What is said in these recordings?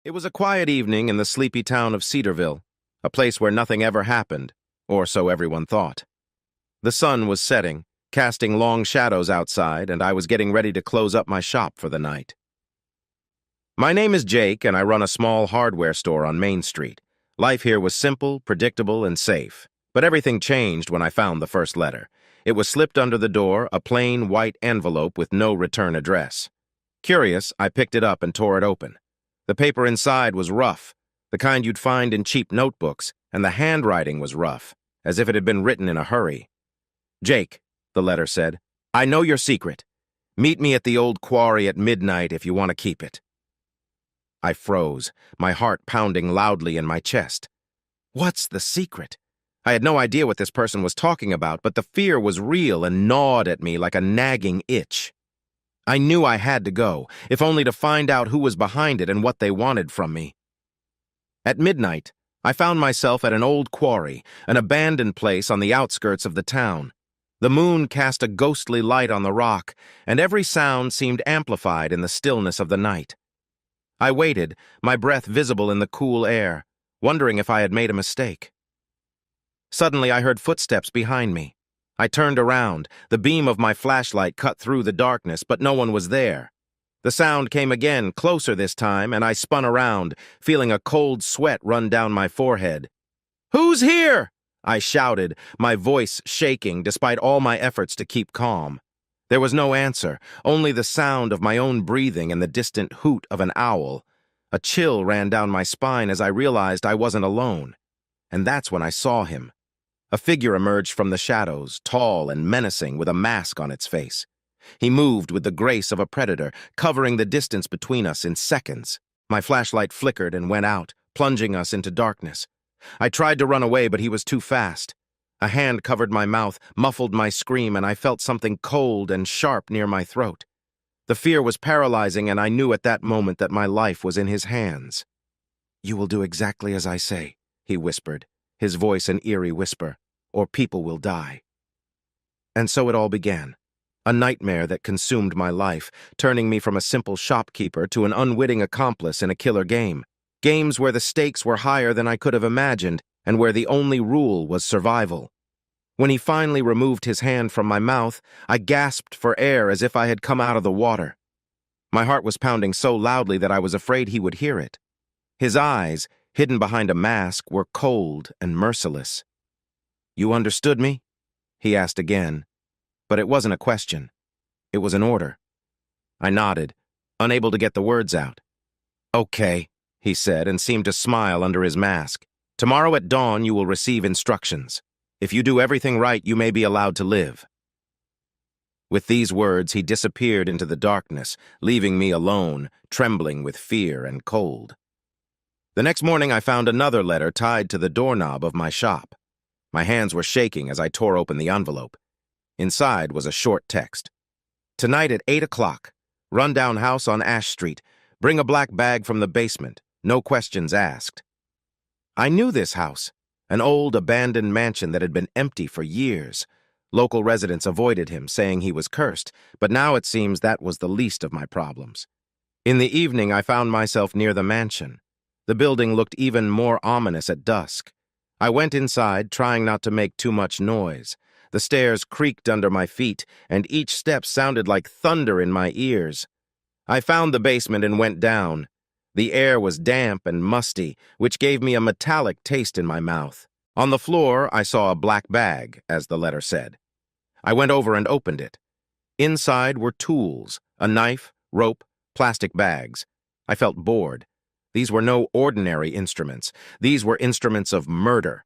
It was a quiet evening in the sleepy town of Cedarville, a place where nothing ever happened, or so everyone thought. The sun was setting, casting long shadows outside, and I was getting ready to close up my shop for the night. My name is Jake, and I run a small hardware store on Main Street. Life here was simple, predictable, and safe. But everything changed when I found the first letter. It was slipped under the door, a plain white envelope with no return address. Curious, I picked it up and tore it open. The paper inside was rough, the kind you'd find in cheap notebooks, and the handwriting was rough, as if it had been written in a hurry. "Jake," the letter said, "I know your secret. Meet me at the old quarry at midnight if you want to keep it." I froze, my heart pounding loudly in my chest. What's the secret? I had no idea what this person was talking about, but the fear was real and gnawed at me like a nagging itch. I knew I had to go, if only to find out who was behind it and what they wanted from me. At midnight, I found myself at an old quarry, an abandoned place on the outskirts of the town. The moon cast a ghostly light on the rock, and every sound seemed amplified in the stillness of the night. I waited, my breath visible in the cool air, wondering if I had made a mistake. Suddenly, I heard footsteps behind me. I turned around, the beam of my flashlight cut through the darkness, but no one was there. The sound came again, closer this time, and I spun around, feeling a cold sweat run down my forehead. "Who's here?" I shouted, my voice shaking despite all my efforts to keep calm. There was no answer, only the sound of my own breathing and the distant hoot of an owl. A chill ran down my spine as I realized I wasn't alone. And that's when I saw him. A figure emerged from the shadows, tall and menacing, with a mask on its face. He moved with the grace of a predator, covering the distance between us in seconds. My flashlight flickered and went out, plunging us into darkness. I tried to run away, but he was too fast. A hand covered my mouth, muffled my scream, and I felt something cold and sharp near my throat. The fear was paralyzing, and I knew at that moment that my life was in his hands. "You will do exactly as I say," he whispered, his voice an eerie whisper, "or people will die." And so it all began. A nightmare that consumed my life, turning me from a simple shopkeeper to an unwitting accomplice in a killer game. Games where the stakes were higher than I could have imagined, and where the only rule was survival. When he finally removed his hand from my mouth, I gasped for air as if I had come out of the water. My heart was pounding so loudly that I was afraid he would hear it. His eyes, hidden behind a mask, were cold and merciless. "You understood me?" he asked again. But it wasn't a question. It was an order. I nodded, unable to get the words out. "Okay," he said, and seemed to smile under his mask. "Tomorrow at dawn you will receive instructions. If you do everything right, you may be allowed to live." With these words, he disappeared into the darkness, leaving me alone, trembling with fear and cold. The next morning, I found another letter tied to the doorknob of my shop. My hands were shaking as I tore open the envelope. Inside was a short text. "Tonight at 8 o'clock. Rundown house on Ash Street. Bring a black bag from the basement. No questions asked." I knew this house, an old abandoned mansion that had been empty for years. Local residents avoided him, saying he was cursed, but now it seems that was the least of my problems. In the evening, I found myself near the mansion. The building looked even more ominous at dusk. I went inside, trying not to make too much noise. The stairs creaked under my feet, and each step sounded like thunder in my ears. I found the basement and went down. The air was damp and musty, which gave me a metallic taste in my mouth. On the floor, I saw a black bag, as the letter said. I went over and opened it. Inside were tools, a knife, rope, plastic bags. I felt bored. These were no ordinary instruments. These were instruments of murder.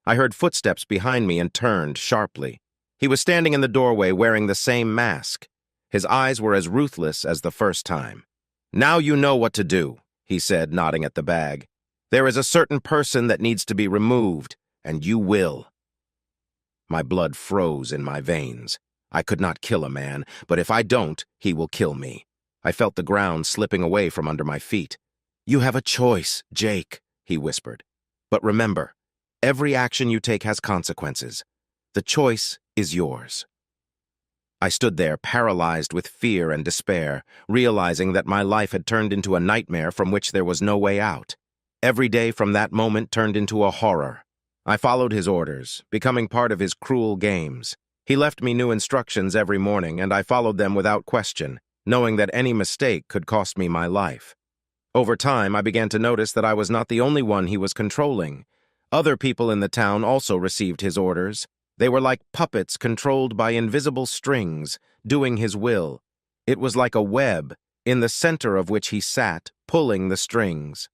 I heard footsteps behind me and turned sharply. He was standing in the doorway wearing the same mask. His eyes were as ruthless as the first time. "Now you know what to do," he said, nodding at the bag. "There is a certain person that needs to be removed, and you will." My blood froze in my veins. I could not kill a man, but if I don't, he will kill me. I felt the ground slipping away from under my feet. "You have a choice, Jake," he whispered. "But remember, every action you take has consequences. The choice is yours." I stood there, paralyzed with fear and despair, realizing that my life had turned into a nightmare from which there was no way out. Every day from that moment turned into a horror. I followed his orders, becoming part of his cruel games. He left me new instructions every morning, and I followed them without question, knowing that any mistake could cost me my life. Over time, I began to notice that I was not the only one he was controlling. Other people in the town also received his orders. They were like puppets controlled by invisible strings, doing his will. It was like a web, in the center of which he sat, pulling the strings.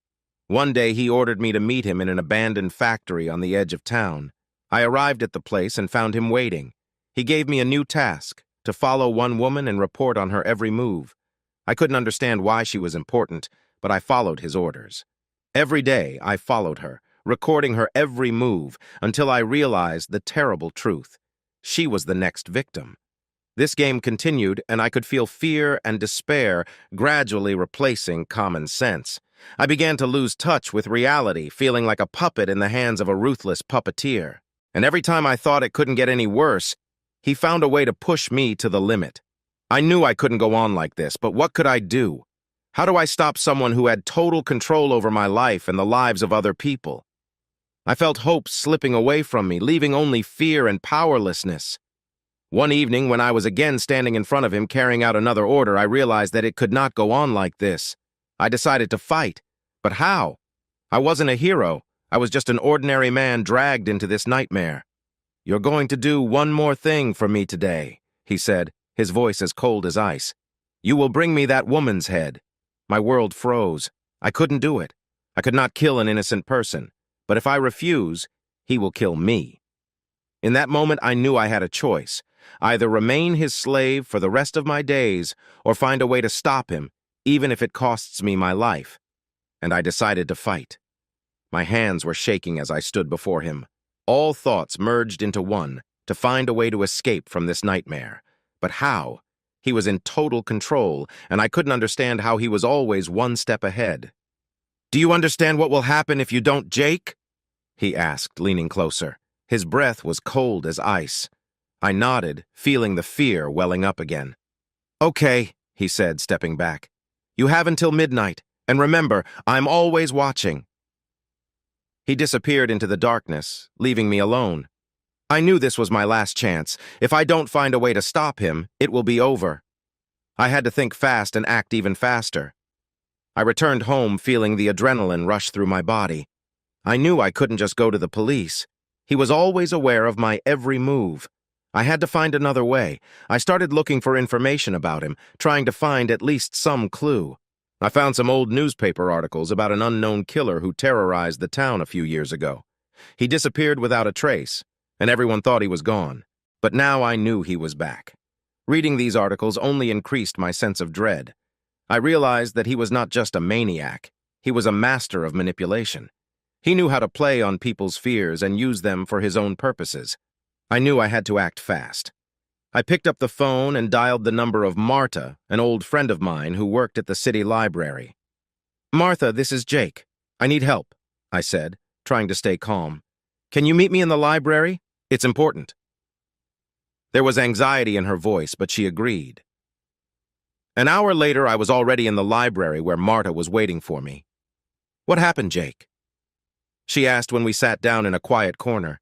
One day he ordered me to meet him in an abandoned factory on the edge of town. I arrived at the place and found him waiting. He gave me a new task, to follow one woman and report on her every move. I couldn't understand why she was important, but I followed his orders. Every day I followed her, recording her every move, until I realized the terrible truth. She was the next victim. This game continued, and I could feel fear and despair gradually replacing common sense. I began to lose touch with reality, feeling like a puppet in the hands of a ruthless puppeteer. And every time I thought it couldn't get any worse, he found a way to push me to the limit. I knew I couldn't go on like this, but what could I do? How do I stop someone who had total control over my life and the lives of other people? I felt hope slipping away from me, leaving only fear and powerlessness. One evening, when I was again standing in front of him carrying out another order, I realized that it could not go on like this. I decided to fight. But how? I wasn't a hero. I was just an ordinary man dragged into this nightmare. "You're going to do one more thing for me today," he said, his voice as cold as ice. "You will bring me that woman's head." My world froze. I couldn't do it. I could not kill an innocent person. But if I refuse, he will kill me. In that moment, I knew I had a choice. Either remain his slave for the rest of my days, or find a way to stop him, even if it costs me my life. And I decided to fight. My hands were shaking as I stood before him. All thoughts merged into one, to find a way to escape from this nightmare. But how? He was in total control, and I couldn't understand how he was always one step ahead. "Do you understand what will happen if you don't, Jake?" he asked, leaning closer. His breath was cold as ice. I nodded, feeling the fear welling up again. "Okay," he said, stepping back. "You have until midnight, and remember, I'm always watching." He disappeared into the darkness, leaving me alone. I knew this was my last chance. If I don't find a way to stop him, it will be over. I had to think fast and act even faster. I returned home feeling the adrenaline rush through my body. I knew I couldn't just go to the police. He was always aware of my every move. I had to find another way. I started looking for information about him, trying to find at least some clue. I found some old newspaper articles about an unknown killer who terrorized the town a few years ago. He disappeared without a trace, and everyone thought he was gone. But now I knew he was back. Reading these articles only increased my sense of dread. I realized that he was not just a maniac. He was a master of manipulation. He knew how to play on people's fears and use them for his own purposes. I knew I had to act fast. I picked up the phone and dialed the number of Marta, an old friend of mine who worked at the city library. "Martha, this is Jake. I need help," I said, trying to stay calm. "Can you meet me in the library? It's important." There was anxiety in her voice, but she agreed. An hour later, I was already in the library where Marta was waiting for me. "What happened, Jake?" she asked when we sat down in a quiet corner.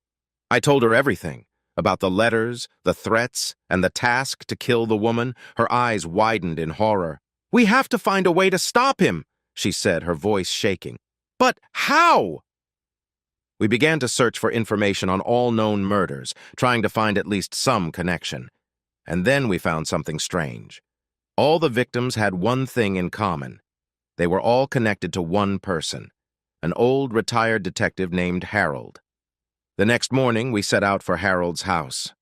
I told her everything, about the letters, the threats, and the task to kill the woman. Her eyes widened in horror. "We have to find a way to stop him," she said, her voice shaking. "But how?" We began to search for information on all known murders, trying to find at least some connection. And then we found something strange. All the victims had one thing in common. They were all connected to one person, an old retired detective named Harold. The next morning, we set out for Harold's house.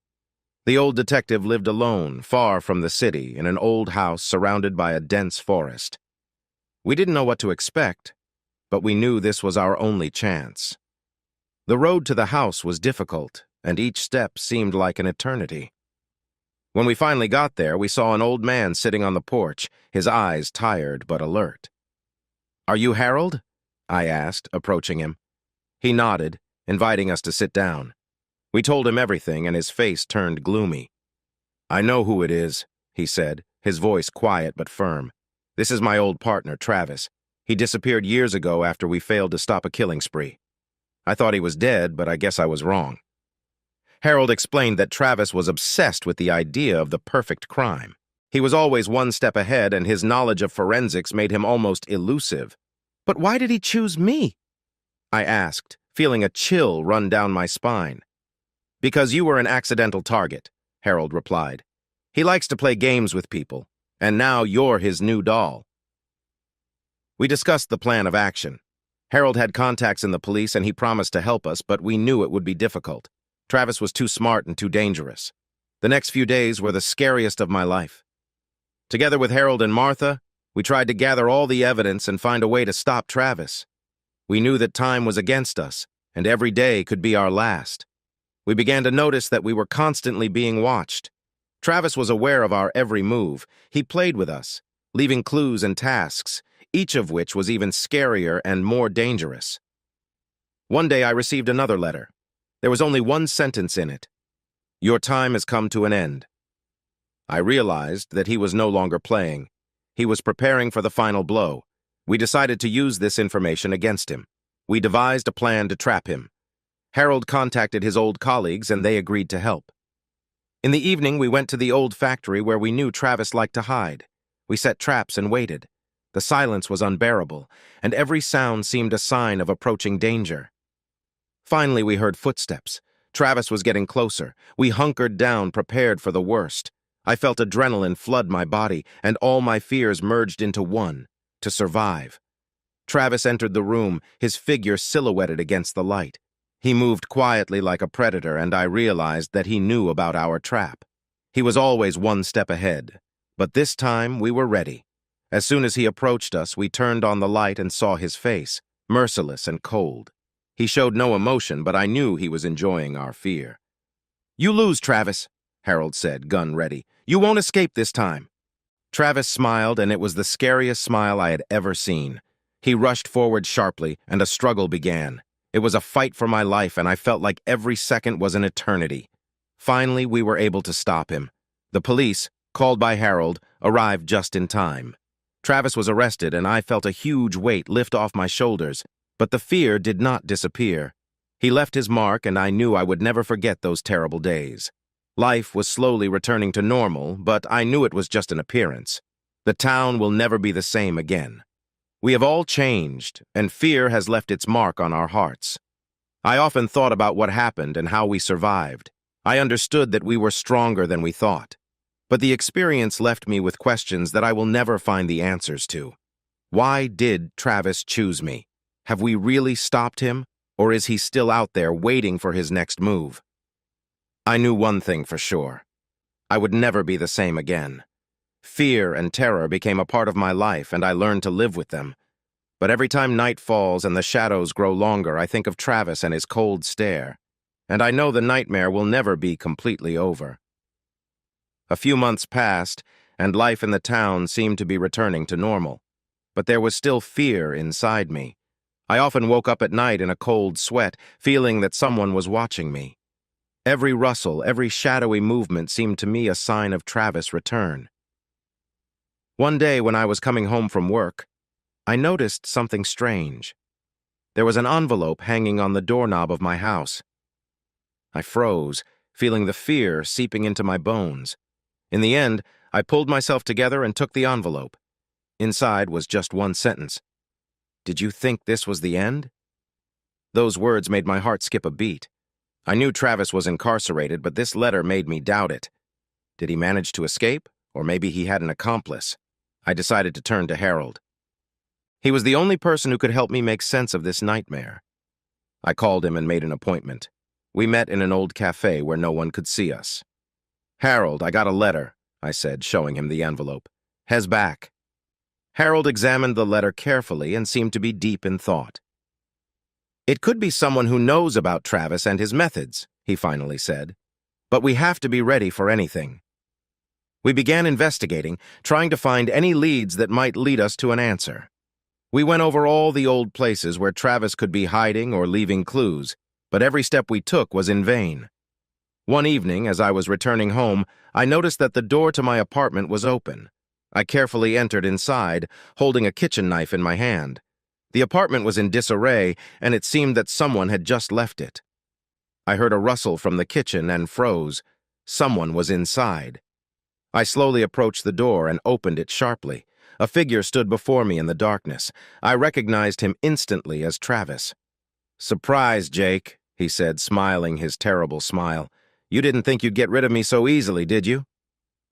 The old detective lived alone, far from the city, in an old house surrounded by a dense forest. We didn't know what to expect, but we knew this was our only chance. The road to the house was difficult, and each step seemed like an eternity. When we finally got there, we saw an old man sitting on the porch, his eyes tired but alert. "Are you Harold?" I asked, approaching him. He nodded, inviting us to sit down. We told him everything, and his face turned gloomy. "I know who it is," he said, his voice quiet but firm. "This is my old partner, Travis. He disappeared years ago after we failed to stop a killing spree. I thought he was dead, but I guess I was wrong." Harold explained that Travis was obsessed with the idea of the perfect crime. He was always one step ahead, and his knowledge of forensics made him almost elusive. "But why did he choose me?" I asked, feeling a chill run down my spine. "Because you were an accidental target," Harold replied. "He likes to play games with people, and now you're his new doll." We discussed the plan of action. Harold had contacts in the police and he promised to help us, but we knew it would be difficult. Travis was too smart and too dangerous. The next few days were the scariest of my life. Together with Harold and Martha, we tried to gather all the evidence and find a way to stop Travis. We knew that time was against us, and every day could be our last. We began to notice that we were constantly being watched. Travis was aware of our every move. He played with us, leaving clues and tasks, each of which was even scarier and more dangerous. One day I received another letter. There was only one sentence in it. "Your time has come to an end." I realized that he was no longer playing. He was preparing for the final blow. We decided to use this information against him. We devised a plan to trap him. Harold contacted his old colleagues and they agreed to help. In the evening, we went to the old factory where we knew Travis liked to hide. We set traps and waited. The silence was unbearable, and every sound seemed a sign of approaching danger. Finally, we heard footsteps. Travis was getting closer. We hunkered down, prepared for the worst. I felt adrenaline flood my body, and all my fears merged into one: to survive. Travis entered the room, his figure silhouetted against the light. He moved quietly like a predator, and I realized that he knew about our trap. He was always one step ahead, but this time we were ready. As soon as he approached us, we turned on the light and saw his face, merciless and cold. He showed no emotion, but I knew he was enjoying our fear. "You lose, Travis," Harold said, gun ready. "You won't escape this time." Travis smiled, and it was the scariest smile I had ever seen. He rushed forward sharply, and a struggle began. It was a fight for my life, and I felt like every second was an eternity. Finally, we were able to stop him. The police, called by Harold, arrived just in time. Travis was arrested, and I felt a huge weight lift off my shoulders, but the fear did not disappear. He left his mark, and I knew I would never forget those terrible days. Life was slowly returning to normal, but I knew it was just an appearance. The town will never be the same again. We have all changed, and fear has left its mark on our hearts. I often thought about what happened and how we survived. I understood that we were stronger than we thought. But the experience left me with questions that I will never find the answers to. Why did Travis choose me? Have we really stopped him, or is he still out there waiting for his next move? I knew one thing for sure. I would never be the same again. Fear and terror became a part of my life, and I learned to live with them. But every time night falls and the shadows grow longer, I think of Travis and his cold stare. And I know the nightmare will never be completely over. A few months passed, and life in the town seemed to be returning to normal. But there was still fear inside me. I often woke up at night in a cold sweat, feeling that someone was watching me. Every rustle, every shadowy movement seemed to me a sign of Travis' return. One day when I was coming home from work, I noticed something strange. There was an envelope hanging on the doorknob of my house. I froze, feeling the fear seeping into my bones. In the end, I pulled myself together and took the envelope. Inside was just one sentence. "Did you think this was the end?" Those words made my heart skip a beat. I knew Travis was incarcerated, but this letter made me doubt it. Did he manage to escape, or maybe he had an accomplice? I decided to turn to Harold. He was the only person who could help me make sense of this nightmare. I called him and made an appointment. We met in an old cafe where no one could see us. "Harold, I got a letter," I said, showing him the envelope. "Hez back." Harold examined the letter carefully and seemed to be deep in thought. "It could be someone who knows about Travis and his methods," he finally said. "But we have to be ready for anything." We began investigating, trying to find any leads that might lead us to an answer. We went over all the old places where Travis could be hiding or leaving clues, but every step we took was in vain. One evening, as I was returning home, I noticed that the door to my apartment was open. I carefully entered inside, holding a kitchen knife in my hand. The apartment was in disarray, and it seemed that someone had just left it. I heard a rustle from the kitchen and froze. Someone was inside. I slowly approached the door and opened it sharply. A figure stood before me in the darkness. I recognized him instantly as Travis. "Surprise, Jake," he said, smiling his terrible smile. "You didn't think you'd get rid of me so easily, did you?"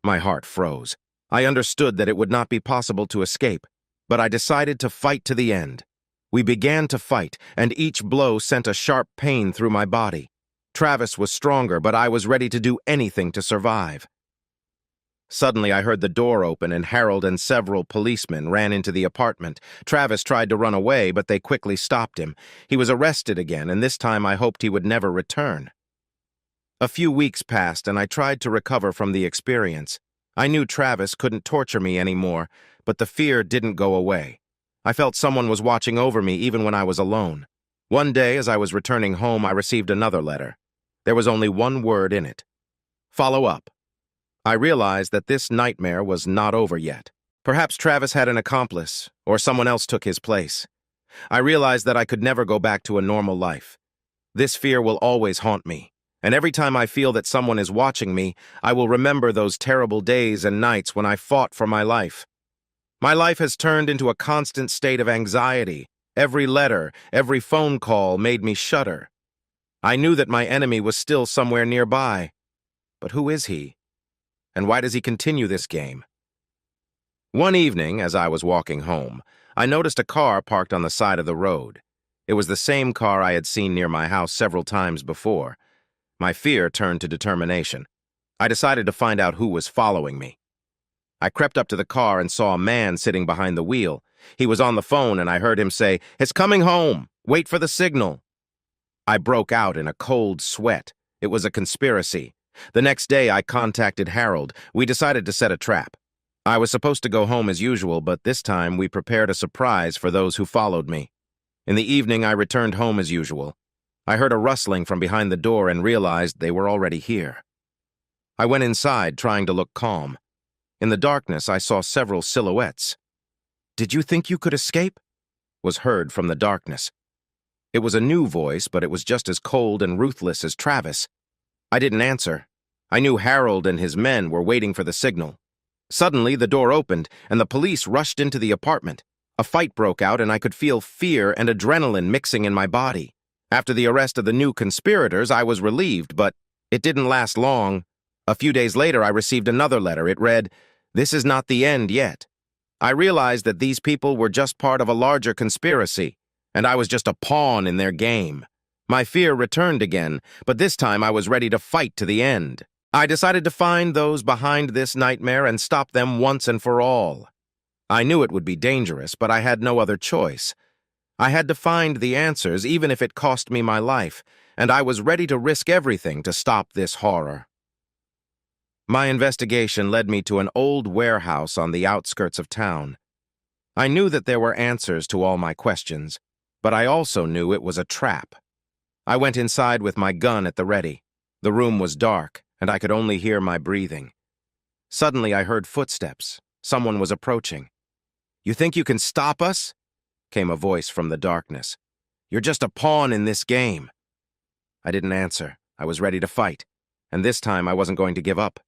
My heart froze. I understood that it would not be possible to escape, but I decided to fight to the end. We began to fight, and each blow sent a sharp pain through my body. Travis was stronger, but I was ready to do anything to survive. Suddenly, I heard the door open, and Harold and several policemen ran into the apartment. Travis tried to run away, but they quickly stopped him. He was arrested again, and this time I hoped he would never return. A few weeks passed, and I tried to recover from the experience. I knew Travis couldn't torture me anymore, but the fear didn't go away. I felt someone was watching over me even when I was alone. One day, as I was returning home, I received another letter. There was only one word in it: follow up. I realized that this nightmare was not over yet. Perhaps Travis had an accomplice, or someone else took his place. I realized that I could never go back to a normal life. This fear will always haunt me, and every time I feel that someone is watching me, I will remember those terrible days and nights when I fought for my life. My life has turned into a constant state of anxiety. Every letter, every phone call made me shudder. I knew that my enemy was still somewhere nearby. But who is he? And why does he continue this game? One evening, as I was walking home, I noticed a car parked on the side of the road. It was the same car I had seen near my house several times before. My fear turned to determination. I decided to find out who was following me. I crept up to the car and saw a man sitting behind the wheel. He was on the phone, and I heard him say, "It's coming home. Wait for the signal." I broke out in a cold sweat. It was a conspiracy. The next day, I contacted Harold. We decided to set a trap. I was supposed to go home as usual, but this time we prepared a surprise for those who followed me. In the evening, I returned home as usual. I heard a rustling from behind the door and realized they were already here. I went inside, trying to look calm. In the darkness, I saw several silhouettes. "Did you think you could escape?" was heard from the darkness. It was a new voice, but it was just as cold and ruthless as Travis. I didn't answer. I knew Harold and his men were waiting for the signal. Suddenly, the door opened, and the police rushed into the apartment. A fight broke out, and I could feel fear and adrenaline mixing in my body. After the arrest of the new conspirators, I was relieved, but it didn't last long. A few days later, I received another letter. It read, "This is not the end yet." I realized that these people were just part of a larger conspiracy, and I was just a pawn in their game. My fear returned again, but this time I was ready to fight to the end. I decided to find those behind this nightmare and stop them once and for all. I knew it would be dangerous, but I had no other choice. I had to find the answers, even if it cost me my life, and I was ready to risk everything to stop this horror. My investigation led me to an old warehouse on the outskirts of town. I knew that there were answers to all my questions, but I also knew it was a trap. I went inside with my gun at the ready. The room was dark, and I could only hear my breathing. Suddenly, I heard footsteps. Someone was approaching. "You think you can stop us?" came a voice from the darkness. "You're just a pawn in this game." I didn't answer. I was ready to fight, and this time I wasn't going to give up.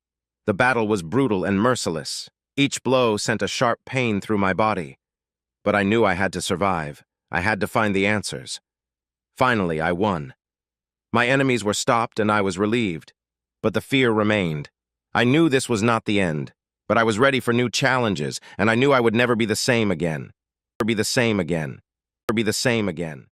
The battle was brutal and merciless. Each blow sent a sharp pain through my body. But I knew I had to survive. I had to find the answers. Finally, I won. My enemies were stopped, and I was relieved. But the fear remained. I knew this was not the end, but I was ready for new challenges, and I knew I would never be the same again. Never be the same again. Never be the same again.